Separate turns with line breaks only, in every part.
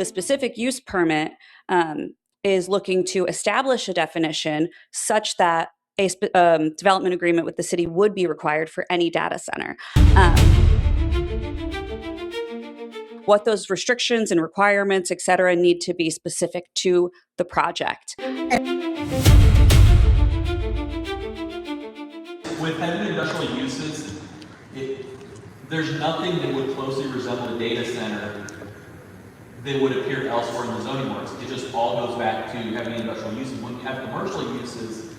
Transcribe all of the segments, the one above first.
The specific use permit is looking to establish a definition such that a development agreement with the city would be required for any data center. What those restrictions and requirements, et cetera, need to be specific to the project.
With heavy industrial uses, there's nothing that would closely resemble a data center that would appear elsewhere in the zoning works. It just all goes back to heavy industrial uses. When you have commercial uses,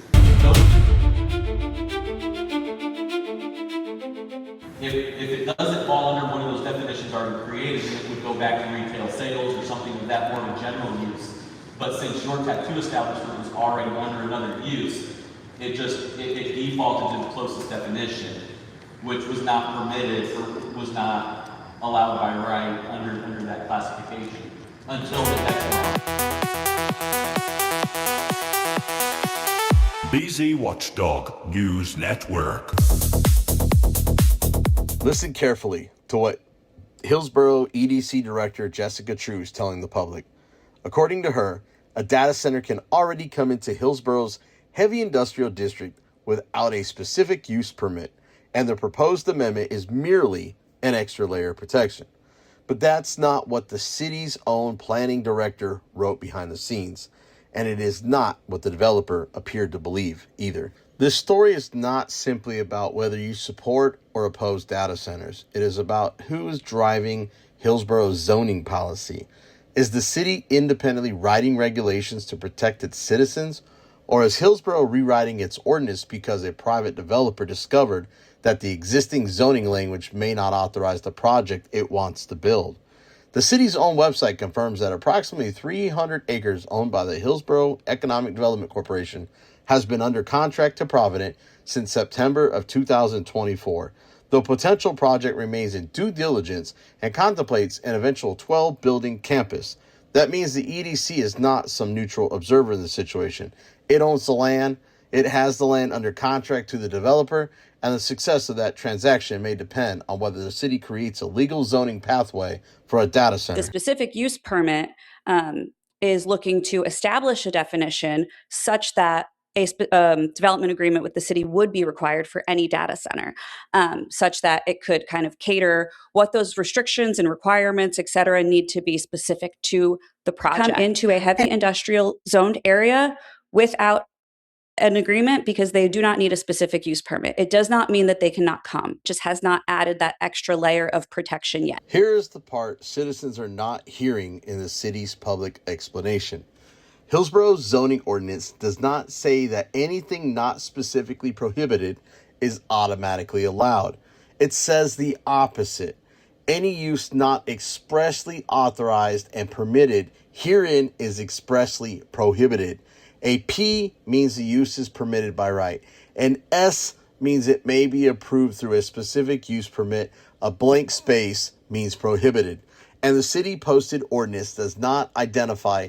if it doesn't fall under one of those definitions already created, it would go back to retail sales or something of that more of a general use. But since your tattoo establishment was already under another use, it defaulted to the closest definition, which was not permitted or was not allowed by right under that classification until the next one.
BZWATCHDOG News Network.
Listen carefully to what Hillsboro EDC Director Jessica Trew is telling the public. According to her, a data center can already come into Hillsboro's heavy industrial district without a specific use permit, and the proposed amendment is merely an extra layer of protection. But that's not what the city's own planning director wrote behind the scenes, and it is not what the developer appeared to believe either. This story is not simply about whether you support or oppose data centers. It is about who is driving Hillsboro's zoning policy. Is the city independently writing regulations to protect its citizens, or is Hillsboro rewriting its ordinance because a private developer discovered that the existing zoning language may not authorize the project it wants to build? The city's own website confirms that approximately 300 acres owned by the Hillsboro Economic Development Corporation has been under contract to Provident since September of 2024. The potential project remains in due diligence and contemplates an eventual 12-building campus. That means the EDC is not some neutral observer in the situation. It owns the land, it has the land under contract to the developer, and the success of that transaction may depend on whether the city creates a legal zoning pathway for a data center.
The specific use permit is looking to establish a definition such that a development agreement with the city would be required for any data center, such that it could kind of cater what those restrictions and requirements, et cetera, need to be specific to the project. Come into a heavy industrial zoned area without an agreement because they do not need a specific use permit. It does not mean that they cannot come, just has not added that extra layer of protection yet.
Here's the part citizens are not hearing in the city's public explanation. Hillsboro's zoning ordinance does not say that anything not specifically prohibited is automatically allowed. It says the opposite. Any use not expressly authorized and permitted herein is expressly prohibited. A P means the use is permitted by right. An S means it may be approved through a specific use permit. A blank space means prohibited. And the city posted ordinance does not identify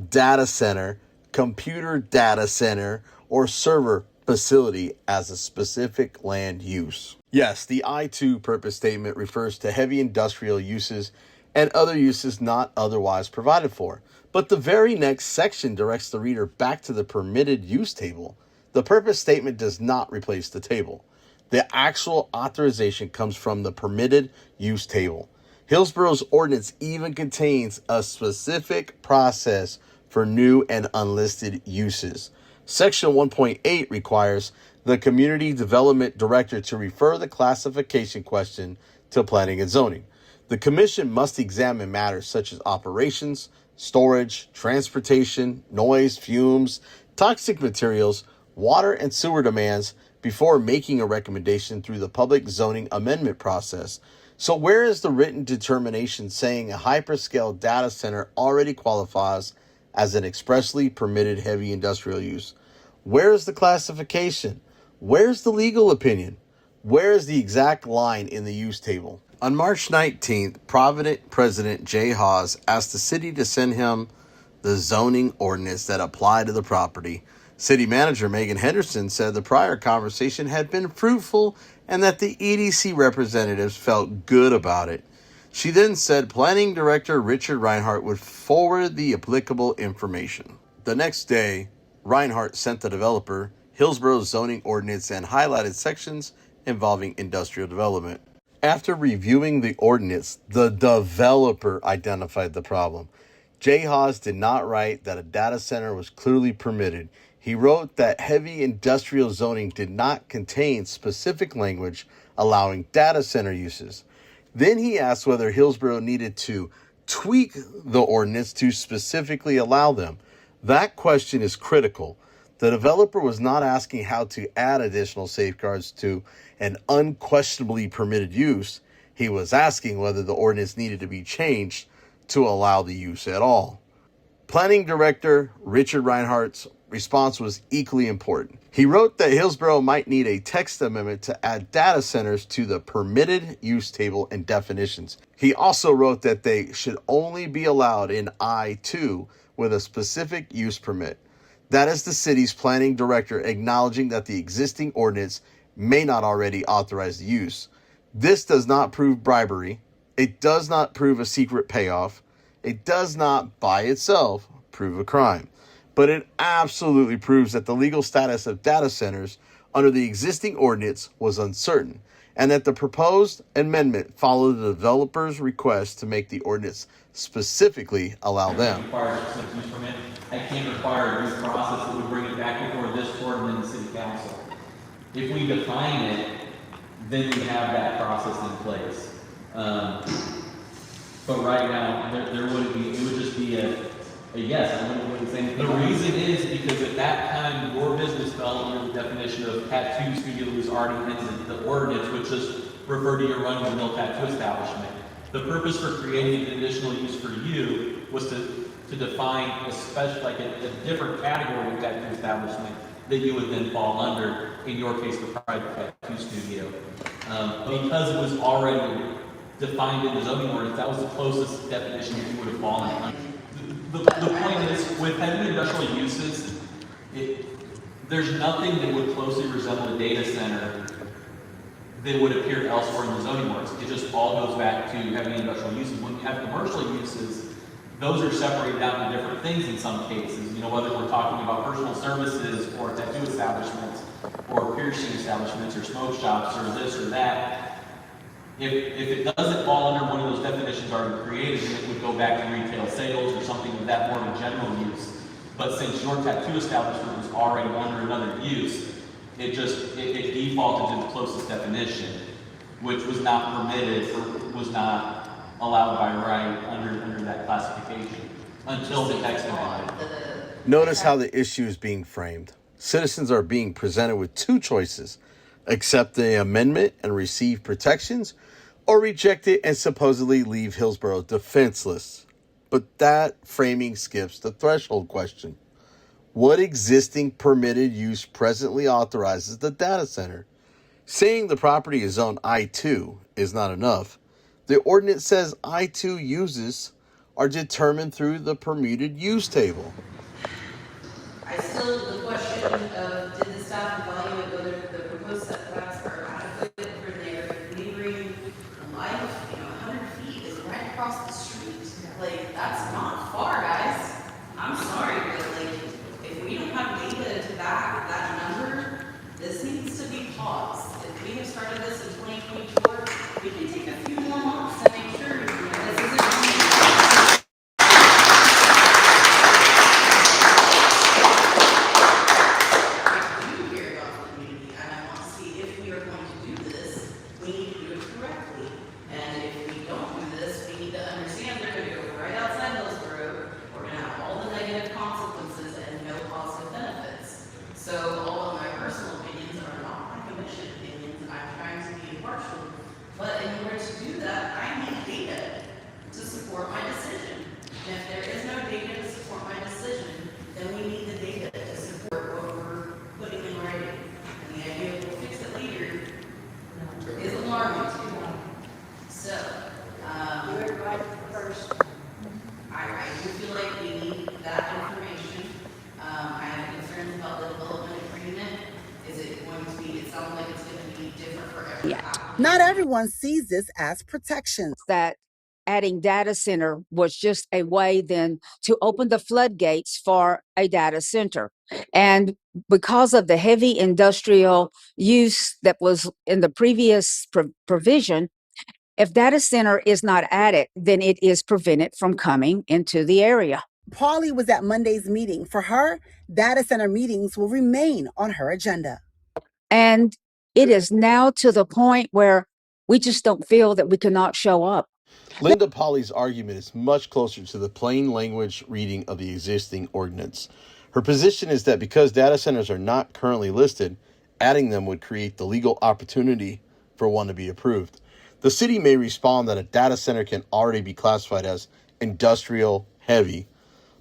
data center, computer data center, or server facility as a specific land use. Yes, the I-2 purpose statement refers to heavy industrial uses and other uses not otherwise provided for. But the very next section directs the reader back to the permitted use table. The purpose statement does not replace the table. The actual authorization comes from the permitted use table. Hillsboro's ordinance even contains a specific process for new and unlisted uses. Section 1.8 requires the Community Development Director to refer the classification question to Planning and Zoning. The Commission must examine matters such as operations, storage, transportation, noise, fumes, toxic materials, water and sewer demands before making a recommendation through the public zoning amendment process. So where is the written determination saying a hyperscale data center already qualifies as an expressly permitted heavy industrial use? Where is the classification? Where's the legal opinion? Where is the exact line in the use table? On March 19th, Provident President Jay Hawes asked the city to send him the zoning ordinance that applied to the property. City Manager Megan Henderson said the prior conversation had been fruitful and that the EDC representatives felt good about it. She then said Planning Director Richard Reinhardt would forward the applicable information. The next day, Reinhardt sent the developer Hillsboro'S zoning ordinance and highlighted sections involving industrial development. After reviewing the ordinance, the developer identified the problem. J. Hawes did not write that a data center was clearly permitted. He wrote that heavy industrial zoning did not contain specific language allowing data center uses. Then he asked whether Hillsboro needed to tweak the ordinance to specifically allow them. That question is critical. The developer was not asking how to add additional safeguards to an unquestionably permitted use. He was asking whether the ordinance needed to be changed to allow the use at all. Planning Director Richard Reinhardt's response was equally important. He wrote that Hillsboro might need a text amendment to add data centers to the permitted use table and definitions. He also wrote that they should only be allowed in I-2 with a specific use permit. That is the city's planning director acknowledging that the existing ordinance may not already authorize the use. This does not prove bribery. It does not prove a secret payoff. It does not, by itself, prove a crime. But it absolutely proves that the legal status of data centers under the existing ordinance was uncertain, and that the proposed amendment followed the developer's request to make the ordinance specifically allow them.
I can't require a due process that would bring it back before this board and then the city council. If we define it, then we have that process in place. But right now, there wouldn't be, it would just be a yes. I wouldn't say anything. The reason is because at that time, your business fell under the definition of tattoo studio was already in the ordinance, which just referred to your run-of-the-mill tattoo establishment. The purpose for creating an additional use for you was to define a special, like a different category of tattoo establishment that you would then fall under, in your case, the private tattoo studio. Because it was already defined in the zoning ordinance, that was the closest definition that you would have fallen under. The point is, with heavy industrial uses, there's nothing that would closely resemble a data center that would appear elsewhere in the zoning ordinance. It just all goes back to heavy industrial uses. When you have commercial uses, those are separated out into different things in some cases. You know, whether we're talking about personal services or tattoo establishments or piercing establishments or smoke shops or this or that. If it doesn't fall under one of those definitions already created, then it would go back to retail sales or something of that more of a general use. But since your tattoo establishment was already under another use, it defaulted to the closest definition, which was not permitted or was not allowed by right under that classification until the text amendment.
Notice how the issue is being framed. Citizens are being presented with two choices: accept the amendment and receive protections, or reject it and supposedly leave Hillsboro defenseless. But that framing skips the threshold question. What existing permitted use presently authorizes the data center? Saying the property is zoned I-2 is not enough. The ordinance says I-2 uses are determined through the permitted use table.
The question of did the staff evaluate whether the proposed setbacks are adequate for their neighboring life? 100 feet is right across the street. Like, that's not far, guys. I'm sorry, but if we don't have data to back that number, this needs to be paused. If we have started this in 2024, we can take a few more months to make sure this isn't. But in order to do that, I need data to support my decision. And if there is no data to support my decision, then we need the data to support what we're putting in writing. And the idea of we'll fix it later is alarming to me. So, you're right first. I do feel like we need that information. I have concerns about the development agreement. Is it going to be, it sounds like it's going to be different for every house.
Not everyone sees this as protection.
That
adding data center was just a way then to open the floodgates for a data center. And because of the heavy industrial use that was in the previous provision, if data center is not added, then it is prevented from coming into the area.
Pauley was at Monday's meeting. For her, data center meetings will remain on her agenda.
And it is now to the point where we just don't feel that we cannot show up.
Linda Pauley's argument is much closer to the plain language reading of the existing ordinance. Her position is that because data centers are not currently listed, adding them would create the legal opportunity for one to be approved. The city may respond that a data center can already be classified as industrial heavy,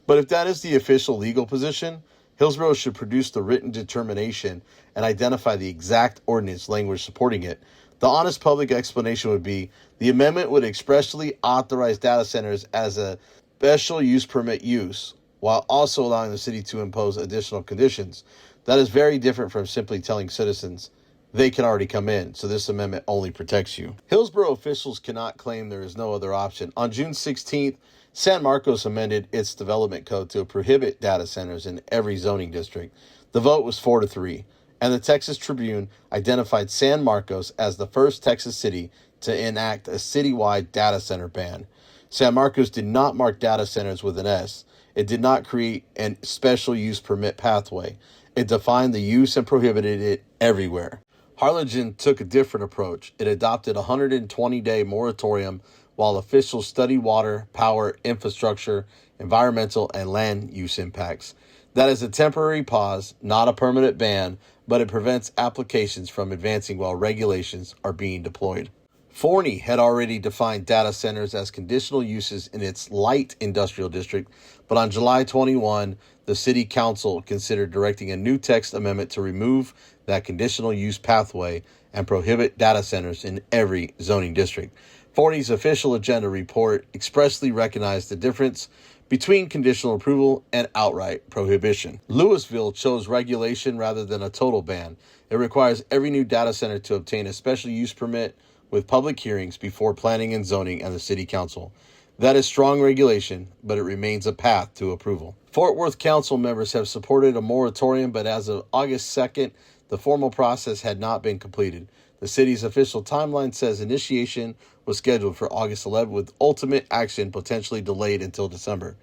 but if that is the official legal position, Hillsboro should produce the written determination and identify the exact ordinance language supporting it. The honest public explanation would be the amendment would expressly authorize data centers as a special use permit use, while also allowing the city to impose additional conditions. That is very different from simply telling citizens they can already come in, so this amendment only protects you. Hillsboro officials cannot claim there is no other option. On June 16th, San Marcos amended its development code to prohibit data centers in every zoning district. The vote was 4-3, and the Texas Tribune identified San Marcos as the first Texas city to enact a citywide data center ban. San Marcos did not mark data centers with an S. It did not create a special use permit pathway. It defined the use and prohibited it everywhere. Harlingen took a different approach. It adopted a 120-day moratorium while officials study water, power, infrastructure, environmental, and land use impacts. That is a temporary pause, not a permanent ban, but it prevents applications from advancing while regulations are being deployed. Forney had already defined data centers as conditional uses in its light industrial district, but on July 21, the city council considered directing a new text amendment to remove that conditional use pathway and prohibit data centers in every zoning district. Forney's official agenda report expressly recognized the difference between conditional approval and outright prohibition. Louisville chose regulation rather than a total ban. It requires every new data center to obtain a special use permit with public hearings before planning and zoning and the city council. That is strong regulation, but it remains a path to approval. Fort Worth council members have supported a moratorium, but as of August 2nd, the formal process had not been completed. The city's official timeline says initiation was scheduled for August 11th, with ultimate action potentially delayed until December.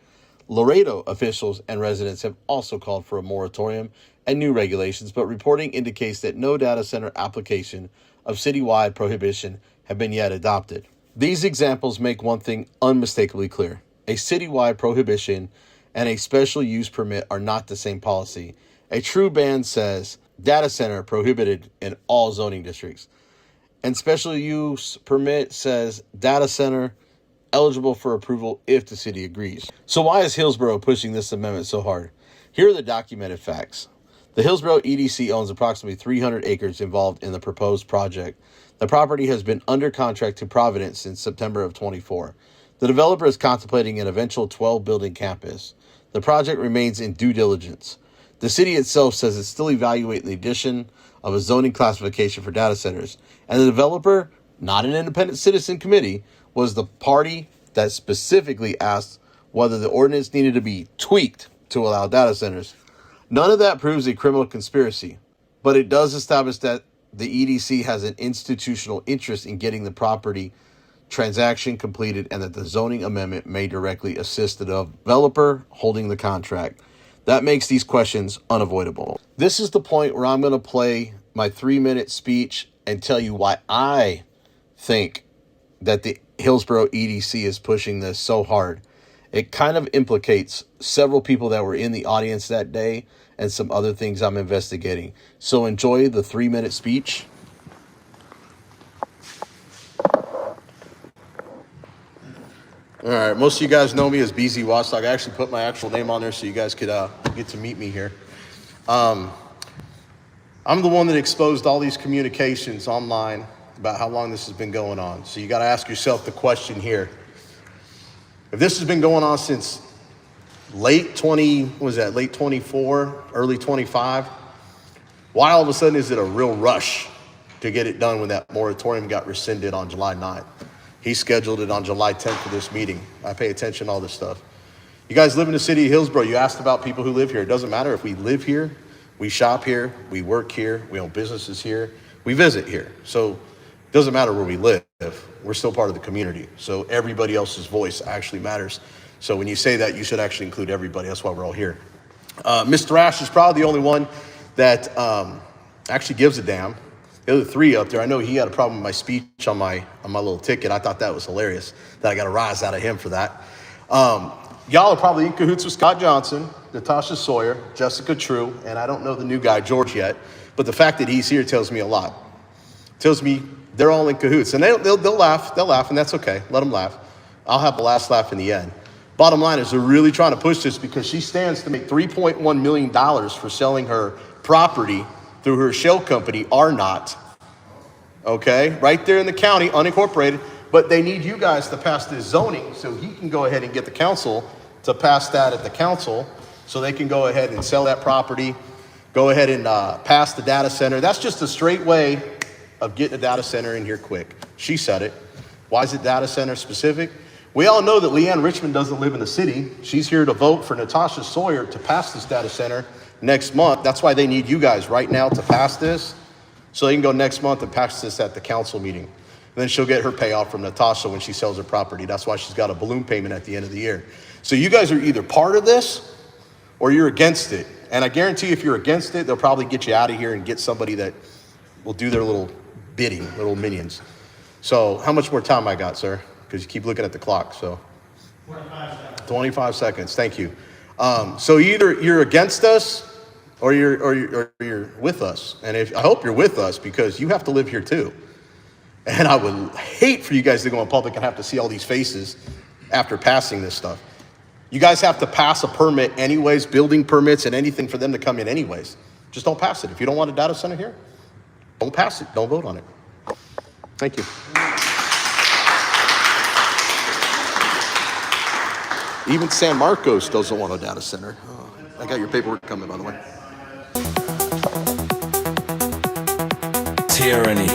Laredo officials and residents have also called for a moratorium and new regulations, but reporting indicates that no data center application of citywide prohibition have been yet adopted. These examples make one thing unmistakably clear. A citywide prohibition and a special use permit are not the same policy. A true ban says data center prohibited in all zoning districts, and special use permit says data center eligible for approval if the city agrees. So why is Hillsboro pushing this amendment so hard? Here are the documented facts. The Hillsboro EDC owns approximately 300 acres involved in the proposed project. The property has been under contract to Provident since September of 24. The developer is contemplating an eventual 12-building campus. The project remains in due diligence. The city itself says it's still evaluating the addition of a zoning classification for data centers, and the developer, not an independent citizen committee, was the party that specifically asked whether the ordinance needed to be tweaked to allow data centers. None of that proves a criminal conspiracy, but it does establish that the EDC has an institutional interest in getting the property transaction completed and that the zoning amendment may directly assist the developer holding the contract. That makes these questions unavoidable. This is the point where I'm going to play my 3-minute speech and tell you why I think that the Hillsboro EDC is pushing this so hard. It kind of implicates several people that were in the audience that day and some other things I'm investigating. So enjoy the 3-minute speech. All right, most of you guys know me as BZWATCHDOG. I actually put my actual name on there so you guys could get to meet me here. I'm the one that exposed all these communications online about how long this has been going on. So you got to ask yourself the question here. If this has been going on since late 24, early 25, why all of a sudden is it a real rush to get it done when that moratorium got rescinded on July 9th? He scheduled it on July 10th for this meeting. I pay attention to all this stuff. You guys live in the city of Hillsboro. You asked about people who live here. It doesn't matter if we live here, we shop here, we work here, we own businesses here, we visit here. So it doesn't matter where we live. We're still part of the community. So everybody else's voice actually matters. So when you say that, you should actually include everybody. That's why we're all here. Mr. Ash is probably the only one that actually gives a damn. The other three up there, I know he had a problem with my speech on my little ticket. I thought that was hilarious that I got a rise out of him for that. Y'all are probably in cahoots with Scott Johnson, Natasha Sawyer, Jessica Trew, and I don't know the new guy, George, yet. But the fact that he's here tells me a lot. Tells me they're all in cahoots. And they'll laugh, and that's okay. Let them laugh. I'll have the last laugh in the end. Bottom line is they're really trying to push this because she stands to make $3.1 million for selling her property through her shell company, are not. Okay? Right there in the county, unincorporated. But they need you guys to pass this zoning so he can go ahead and get the council to pass that at the council so they can go ahead and sell that property, go ahead and pass the data center. That's just a straight way of getting a data center in here quick. She said it. Why is it data center specific? We all know that Leanne Richmond doesn't live in the city. She's here to vote for Natasha Sawyer to pass this data center next month. That's why they need you guys right now to pass this so they can go next month and pass this at the council meeting. And then she'll get her payoff from Natasha when she sells her property. That's why she's got a balloon payment at the end of the year. So you guys are either part of this or you're against it. And I guarantee if you're against it, they'll probably get you out of here and get somebody that will do their little bidding, little minions. So how much more time I got, sir? Because you keep looking at the clock, so. 25 seconds. 25 seconds, thank you. So either you're against us or you're with us. And I hope you're with us because you have to live here too. And I would hate for you guys to go in public and have to see all these faces after passing this stuff. You guys have to pass a permit anyways, building permits and anything for them to come in anyways. Just don't pass it. If you don't want a data center here, don't pass it. Don't vote on it. Thank you. Even San Marcos doesn't want a data center. Oh, I got your paperwork coming, by the way.
Tyranny,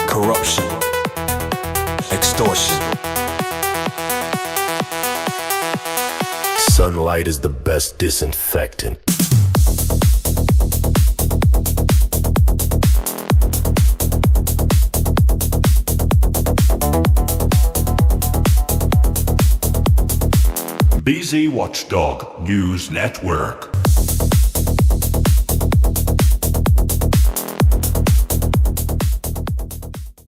corruption, extortion. Sunlight is the best disinfectant.
BZWATCHDOG News Network.